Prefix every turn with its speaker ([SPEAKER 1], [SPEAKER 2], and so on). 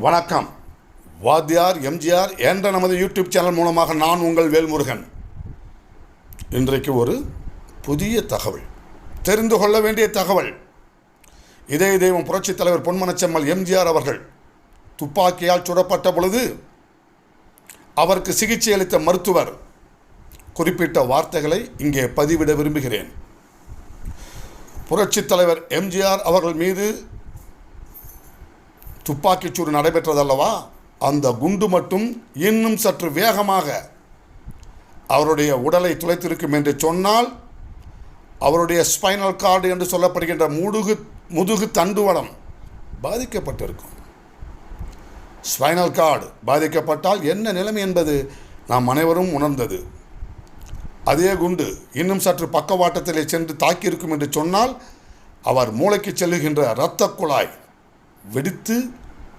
[SPEAKER 1] வணக்கம். வாத்தியார் எம்ஜிஆர் என்ற நமது யூடியூப் சேனல் மூலமாக நான் உங்கள் வேல்முருகன். இன்றைக்கு ஒரு புதிய தகவல், தெரிந்து கொள்ள வேண்டிய தகவல். இதய தெய்வம் புரட்சித் தலைவர் பொன்மனச்செம்மல் எம்ஜிஆர் அவர்கள் துப்பாக்கியால் சுடப்பட்ட பொழுது அவருக்கு சிகிச்சை அளித்த மருத்துவர் குறிப்பிட்ட வார்த்தைகளை இங்கே பதிவிட விரும்புகிறேன். புரட்சித் தலைவர் எம்ஜிஆர் அவர்கள் மீது துப்பாக்கிச்சூடு நடைபெற்றதல்லவா, அந்த குண்டு மட்டும் இன்னும் சற்று வேகமாக அவருடைய உடலை துளைத்திருக்கும் என்று சொன்னால் அவருடைய ஸ்பைனல் கார்டு என்று சொல்லப்படுகின்ற முதுகு தண்டுவடம் பாதிக்கப்பட்டிருக்கும். ஸ்பைனல் கார்டு பாதிக்கப்பட்டால் என்ன நிலைமை என்பது நாம் அனைவரும் உணர்ந்தது. அதே குண்டு இன்னும் சற்று பக்கவாட்டத்திலே சென்று தாக்கியிருக்கும் என்று சொன்னால் அவர் மூளைக்கு செல்லுகின்ற இரத்த குழாய் வெடித்து